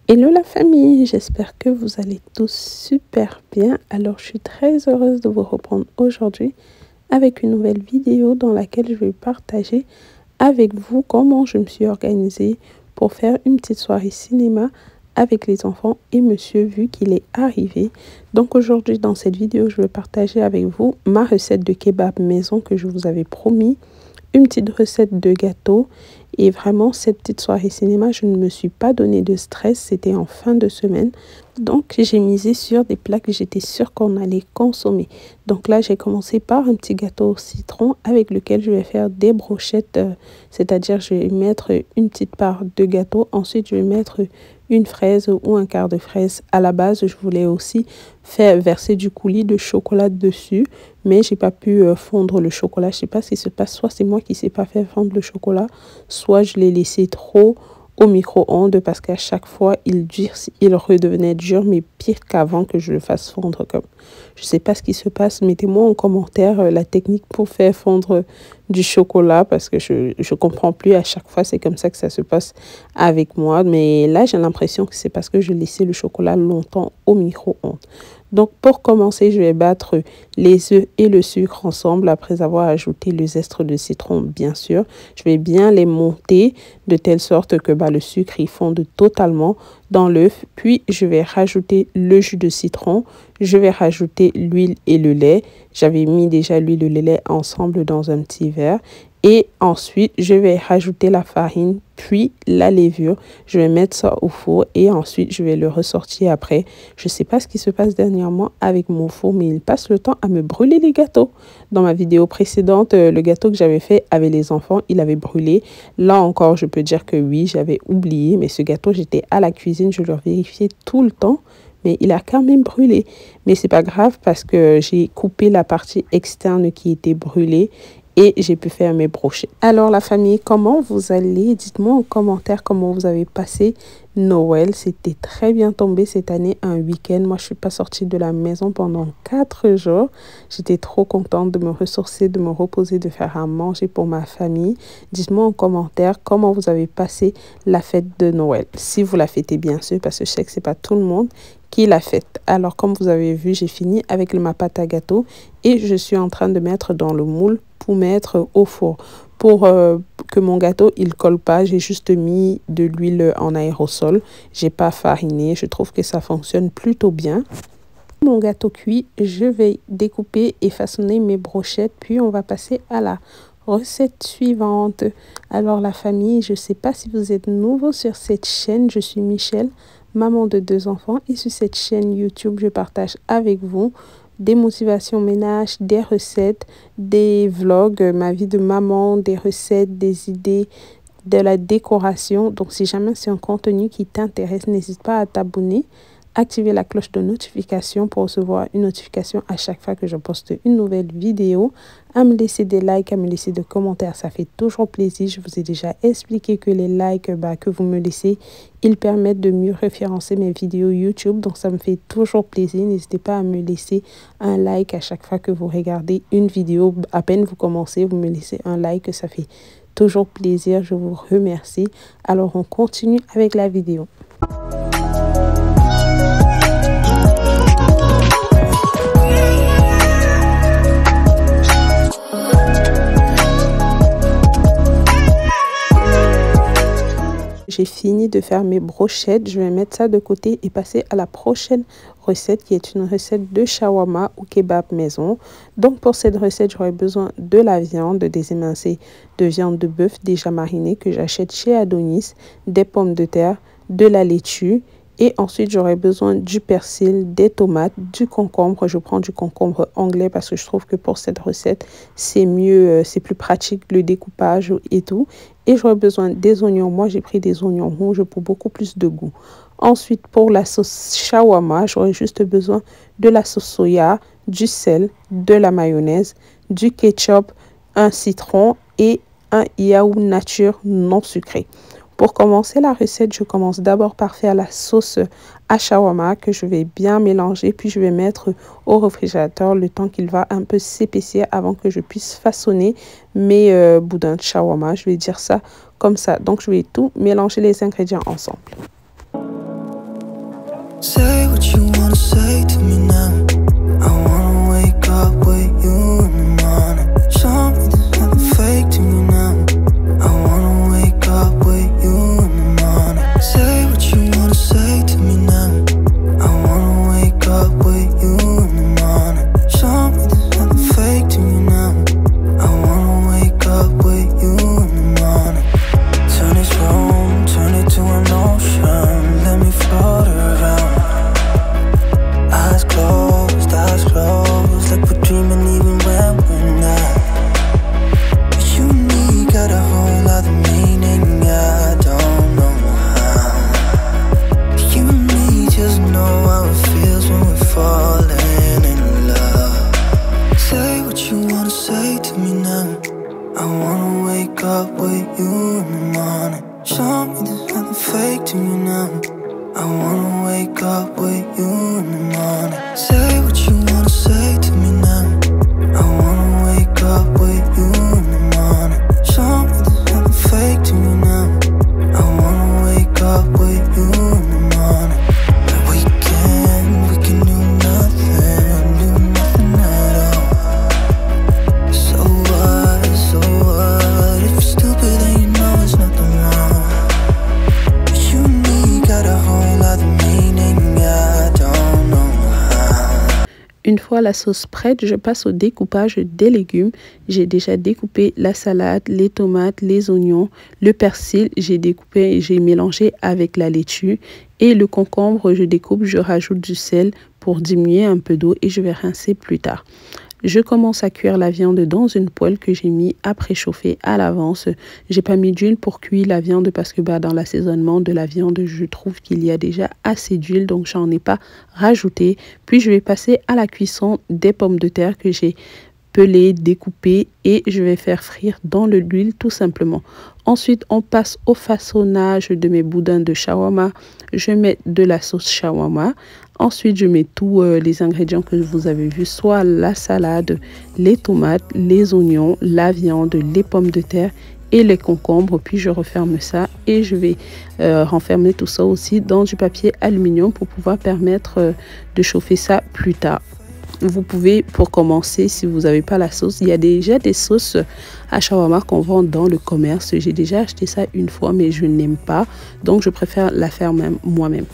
Hello la famille, j'espère que vous allez tous super bien. Alors je suis très heureuse de vous reprendre aujourd'hui avec une nouvelle vidéo dans laquelle je vais partager avec vous comment je me suis organisée pour faire une petite soirée cinéma avec les enfants et monsieur vu qu'il est arrivé. Donc aujourd'hui dans cette vidéo, je vais partager avec vous ma recette de kebab maison que je vous avais promis, une petite recette de gâteau. Et vraiment, cette petite soirée cinéma, je ne me suis pas donné de stress. C'était en fin de semaine. Donc, j'ai misé sur des plats que j'étais sûre qu'on allait consommer. Donc là, j'ai commencé par un petit gâteau au citron avec lequel je vais faire des brochettes. C'est-à-dire, je vais mettre une petite part de gâteau. Ensuite, je vais mettre une fraise ou un quart de fraise. À la base, je voulais aussi faire verser du coulis de chocolat dessus. Mais j'ai pas pu fondre le chocolat. Je sais pas ce qui se passe. Soit c'est moi qui sais pas faire fondre le chocolat, soit je l'ai laissé trop au micro-ondes parce qu'à chaque fois il redevenait dur, mais pire qu'avant que je le fasse fondre. Comme je sais pas ce qui se passe, mettez-moi en commentaire la technique pour faire fondre du chocolat parce que je comprends plus. À chaque fois c'est comme ça que ça se passe avec moi, mais là j'ai l'impression que c'est parce que je laissais le chocolat longtemps au micro-ondes. Donc pour commencer, je vais battre les œufs et le sucre ensemble après avoir ajouté le zeste de citron, bien sûr. Je vais bien les monter de telle sorte que le sucre il fonde totalement dans l'œuf. Puis je vais rajouter le jus de citron. Je vais rajouter l'huile et le lait. J'avais mis déjà l'huile et le lait ensemble dans un petit verre. Et ensuite, je vais rajouter la farine, puis la levure. Je vais mettre ça au four et ensuite, je vais le ressortir après. Je ne sais pas ce qui se passe dernièrement avec mon four, mais il passe le temps à me brûler les gâteaux. Dans ma vidéo précédente, le gâteau que j'avais fait avec les enfants, il avait brûlé. Là encore, je peux dire que oui, j'avais oublié. Mais ce gâteau, j'étais à la cuisine, je le vérifiais tout le temps. Mais il a quand même brûlé. Mais c'est pas grave parce que j'ai coupé la partie externe qui était brûlée. Et j'ai pu faire mes brochettes. Alors la famille, comment vous allez? Dites-moi en commentaire comment vous avez passé Noël. C'était très bien tombé cette année, un week-end. Moi, je suis pas sortie de la maison pendant 4 jours. J'étais trop contente de me ressourcer, de me reposer, de faire à manger pour ma famille. Dites-moi en commentaire comment vous avez passé la fête de Noël. Si vous la fêtez bien sûr, parce que je sais que c'est pas tout le monde qui la fête. Alors comme vous avez vu, j'ai fini avec ma pâte à gâteau et je suis en train de mettre dans le moule pour mettre au four. Pour que mon gâteau il colle pas, j'ai juste mis de l'huile en aérosol. J'ai pas fariné. Je trouve que ça fonctionne plutôt bien. Mon gâteau cuit, je vais découper et façonner mes brochettes. Puis on va passer à la recette suivante. Alors la famille, je sais pas si vous êtes nouveau sur cette chaîne. Je suis Michel, maman de 2 enfants. Et sur cette chaîne YouTube, je partage avec vous des motivations ménage, des recettes, des vlogs, ma vie de maman, des recettes, des idées, de la décoration. Donc, si jamais c'est un contenu qui t'intéresse, n'hésite pas à t'abonner, activer la cloche de notification pour recevoir une notification à chaque fois que je poste une nouvelle vidéo, à me laisser des likes, à me laisser des commentaires. Ça fait toujours plaisir. Je vous ai déjà expliqué que les likes que vous me laissez, ils permettent de mieux référencer mes vidéos YouTube. Donc, ça me fait toujours plaisir. N'hésitez pas à me laisser un like à chaque fois que vous regardez une vidéo. À peine vous commencez, vous me laissez un like. Ça fait toujours plaisir. Je vous remercie. Alors, on continue avec la vidéo. J'ai fini de faire mes brochettes. Je vais mettre ça de côté et passer à la prochaine recette qui est une recette de shawarma ou kebab maison. Donc pour cette recette, j'aurai besoin de la viande, des émincés de viande de bœuf déjà marinée que j'achète chez Adonis, des pommes de terre, de la laitue. Et ensuite, j'aurai besoin du persil, des tomates, du concombre. Je prends du concombre anglais parce que je trouve que pour cette recette, c'est mieux, c'est plus pratique le découpage et tout. Et j'aurai besoin des oignons. Moi, j'ai pris des oignons rouges pour beaucoup plus de goût. Ensuite, pour la sauce shawarma, j'aurai juste besoin de la sauce soya, du sel, de la mayonnaise, du ketchup, un citron et un yaourt nature non sucré. Pour commencer la recette, je commence d'abord par faire la sauce à shawarma que je vais bien mélanger, puis je vais mettre au réfrigérateur le temps qu'il va un peu s'épaissir avant que je puisse façonner mes boudins de shawarma. Je vais dire ça comme ça. Donc je vais tout mélanger les ingrédients ensemble. Say what you wanna say to me now. I wanna wake up with you in the morning. Show me there's nothing fake to me now. I wanna wake up with you in the morning. Say what you wanna say to me now. I wanna wake up with you in the morning. Show me there's nothing fake to me now. I wanna wake up with you in the morning. Turn this room, turn it to an ocean. Let me float around. Eyes closed, like we're dreaming even when we're not. You and me got a whole other meaning, I don't know how. You and me just know how it feels when we're falling in love. Say what you wanna say to me now. I wanna wake up with you in the morning. Show me there's nothing fake to me now. I wanna wake up with you in the morning. Say what you wanna say to me now. I wanna wake up with you in the morning. Show me there's nothing fake to me now. I wanna wake up with you in the morning. We can do nothing at all. So what, if you're stupid then you know there's nothing wrong. You and me got a whole other meaning, I don't know how. Une fois la sauce prête, je passe au découpage des légumes. J'ai déjà découpé la salade, les tomates, les oignons, le persil. J'ai découpé et j'ai mélangé avec la laitue. Et le concombre, je découpe, je rajoute du sel pour diminuer un peu d'eau et je vais rincer plus tard. Je commence à cuire la viande dans une poêle que j'ai mis à préchauffer à l'avance. J'ai pas mis d'huile pour cuire la viande parce que dans l'assaisonnement de la viande, je trouve qu'il y a déjà assez d'huile, donc j'en ai pas rajouté. Puis je vais passer à la cuisson des pommes de terre que j'ai pelées, découpées et je vais faire frire dans l'huile tout simplement. Ensuite, on passe au façonnage de mes boudins de shawarma. Je mets de la sauce shawarma. Ensuite, je mets tous les ingrédients que vous avez vus, soit la salade, les tomates, les oignons, la viande, les pommes de terre et les concombres. Puis, je referme ça et je vais renfermer tout ça aussi dans du papier aluminium pour pouvoir permettre de chauffer ça plus tard. Vous pouvez, pour commencer, si vous n'avez pas la sauce, il y a déjà des sauces à shawarma qu'on vend dans le commerce. J'ai déjà acheté ça une fois, mais je n'aime pas. Donc, je préfère la faire moi-même.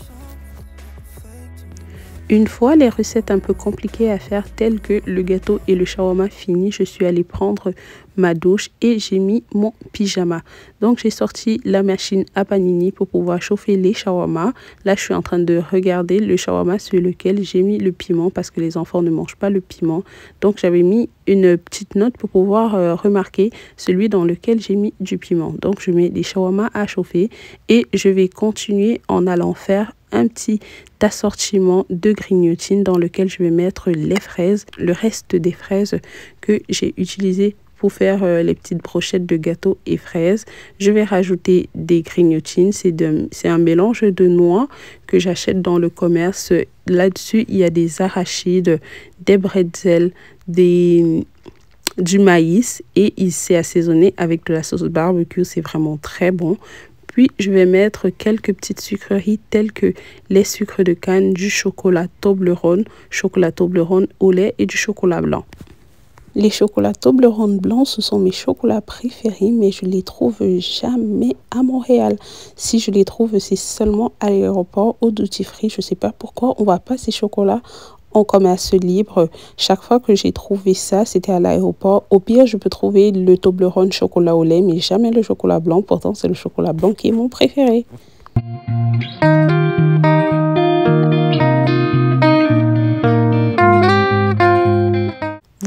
Une fois les recettes un peu compliquées à faire telles que le gâteau et le shawarma fini, je suis allée prendre ma douche et j'ai mis mon pyjama. Donc j'ai sorti la machine à panini pour pouvoir chauffer les shawarma. Là je suis en train de regarder le shawarma sur lequel j'ai mis le piment parce que les enfants ne mangent pas le piment. Donc j'avais mis une petite note pour pouvoir remarquer celui dans lequel j'ai mis du piment. Donc je mets les shawarma à chauffer et je vais continuer en allant faire un petit assortiment de grignotines dans lequel je vais mettre les fraises, le reste des fraises que j'ai utilisé pour faire les petites brochettes de gâteau et fraises. Je vais rajouter des grignotines, c'est un mélange de noix que j'achète dans le commerce. Là-dessus, il y a des arachides, des bretzels, du maïs et il s'est assaisonné avec de la sauce barbecue, c'est vraiment très bon. Puis, je vais mettre quelques petites sucreries telles que les sucres de canne, du chocolat Toblerone au lait et du chocolat blanc. Les chocolats Toblerone blancs, ce sont mes chocolats préférés, mais je les trouve jamais à Montréal. Si je les trouve, c'est seulement à l'aéroport, au duty free. Je ne sais pas pourquoi on ne voit pas ces chocolats en commerce libre. Chaque fois que j'ai trouvé ça, c'était à l'aéroport. Au pire, je peux trouver le Toblerone chocolat au lait, mais jamais le chocolat blanc. Pourtant, c'est le chocolat blanc qui est mon préféré.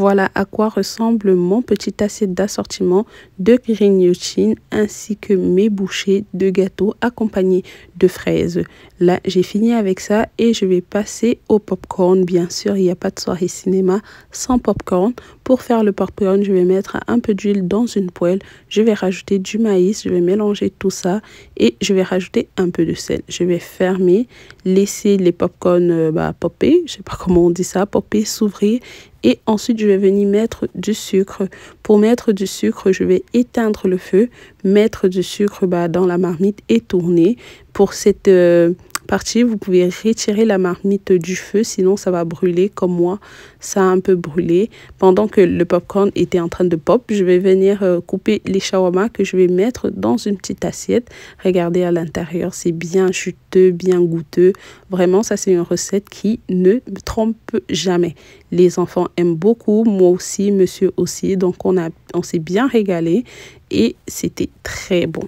Voilà à quoi ressemble mon petit assiette d'assortiment de grignotines ainsi que mes bouchées de gâteaux accompagnés de fraises. Là, j'ai fini avec ça et je vais passer au popcorn. Bien sûr, il n'y a pas de soirée cinéma sans popcorn. Pour faire le popcorn, je vais mettre un peu d'huile dans une poêle. Je vais rajouter du maïs, je vais mélanger tout ça et je vais rajouter un peu de sel. Je vais fermer, laisser les popcorn popper, je sais pas comment on dit ça, popper, s'ouvrir. Et ensuite, je vais venir mettre du sucre. Pour mettre du sucre, je vais éteindre le feu, mettre du sucre dans la marmite et tourner. Pour cette partie, vous pouvez retirer la marmite du feu, sinon ça va brûler comme moi, ça a un peu brûlé. Pendant que le popcorn était en train de pop, je vais venir couper les shawarma que je vais mettre dans une petite assiette. Regardez à l'intérieur, c'est bien juteux, bien goûteux. Vraiment, ça c'est une recette qui ne me trompe jamais. Les enfants aiment beaucoup, moi aussi, monsieur aussi. Donc on s'est bien régalé et c'était très bon.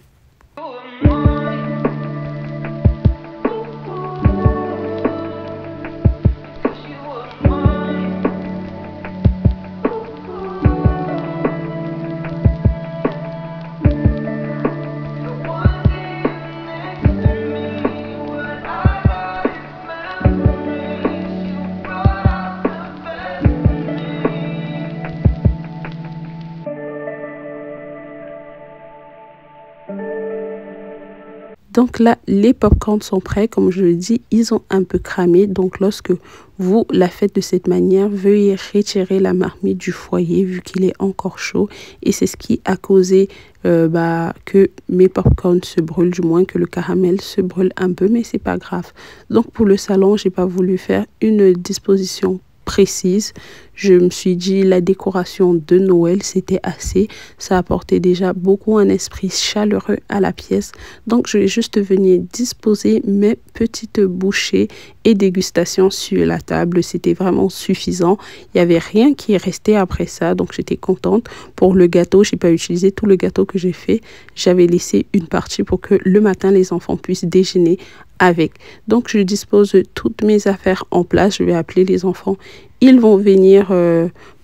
Donc là, les popcorns sont prêts. Comme je le dis, ils ont un peu cramé. Donc lorsque vous la faites de cette manière, veuillez retirer la marmite du foyer vu qu'il est encore chaud. Et c'est ce qui a causé que mes popcorns se brûlent, du moins que le caramel se brûle un peu, mais c'est pas grave. Donc pour le salon, j'ai pas voulu faire une disposition précise. Je me suis dit la décoration de Noël, c'était assez. Ça apportait déjà beaucoup un esprit chaleureux à la pièce. Donc, je vais juste venir disposer mes petites bouchées et dégustations sur la table. C'était vraiment suffisant. Il n'y avait rien qui est resté après ça. Donc, j'étais contente. Pour le gâteau, je n'ai pas utilisé tout le gâteau que j'ai fait. J'avais laissé une partie pour que le matin, les enfants puissent déjeuner avec. Donc, je dispose toutes mes affaires en place. Je vais appeler les enfants. Ils vont venir,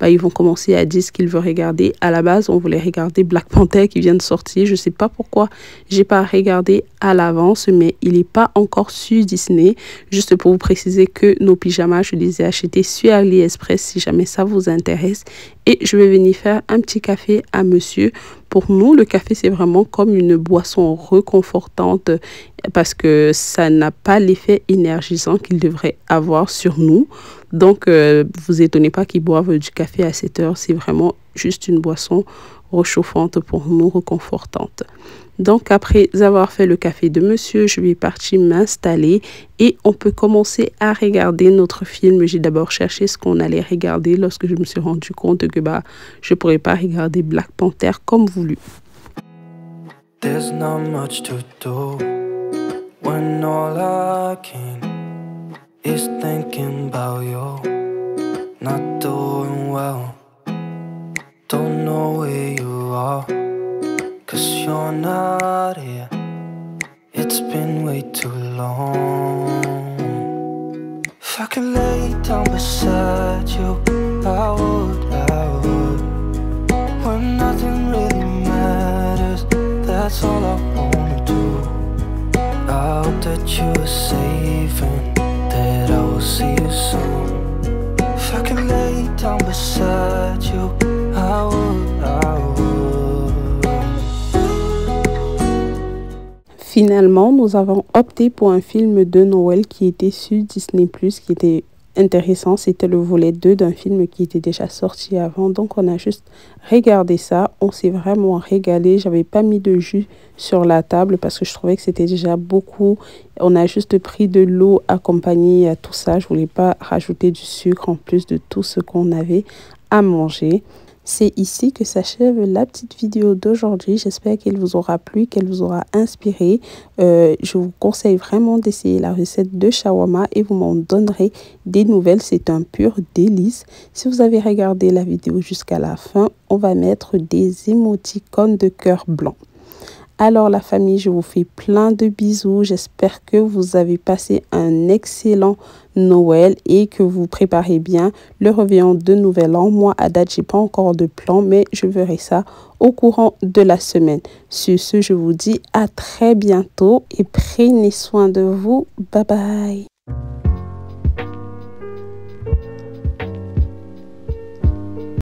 ils vont commencer à dire ce qu'ils veulent regarder. À la base, on voulait regarder Black Panther qui vient de sortir. Je ne sais pas pourquoi j'ai pas regardé à l'avance, mais il n'est pas encore sur Disney. Juste pour vous préciser que nos pyjamas, je les ai achetés sur AliExpress si jamais ça vous intéresse. Et je vais venir faire un petit café à monsieur. Pour nous, le café, c'est vraiment comme une boisson réconfortante parce que ça n'a pas l'effet énergisant qu'il devrait avoir sur nous. Donc, vous étonnez pas qu'ils boivent du café à 7 heures. C'est vraiment juste une boisson réchauffante pour nous, réconfortante. Donc, après avoir fait le café de monsieur, je vais partir m'installer et on peut commencer à regarder notre film. J'ai d'abord cherché ce qu'on allait regarder lorsque je me suis rendu compte que je ne pourrais pas regarder Black Panther comme voulu. There's not much to do when all I can is thinking about you, not doing well, don't know where you are, 'cause you're not here, it's been way too long. If I could lay down beside you, I would, when nothing really matters, that's all I wanna do. I hope that you are safe and that I will see you soon. If I could lay down beside you, I would. Finalement, nous avons opté pour un film de Noël qui était sur Disney+, qui était intéressant. C'était le volet 2 d'un film qui était déjà sorti avant. Donc, on a juste regardé ça. On s'est vraiment régalé. J'avais pas mis de jus sur la table parce que je trouvais que c'était déjà beaucoup. On a juste pris de l'eau accompagnée à tout ça. Je voulais pas rajouter du sucre en plus de tout ce qu'on avait à manger. C'est ici que s'achève la petite vidéo d'aujourd'hui. J'espère qu'elle vous aura plu, qu'elle vous aura inspiré. Je vous conseille vraiment d'essayer la recette de shawarma et vous m'en donnerez des nouvelles. C'est un pur délice. Si vous avez regardé la vidéo jusqu'à la fin, on va mettre des émoticônes de cœur blanc. Alors la famille, je vous fais plein de bisous. J'espère que vous avez passé un excellent Noël et que vous préparez bien le réveillon de Nouvel An. Moi, à date, j'ai pas encore de plan, mais je verrai ça au courant de la semaine. Sur ce, je vous dis à très bientôt et prenez soin de vous. Bye bye.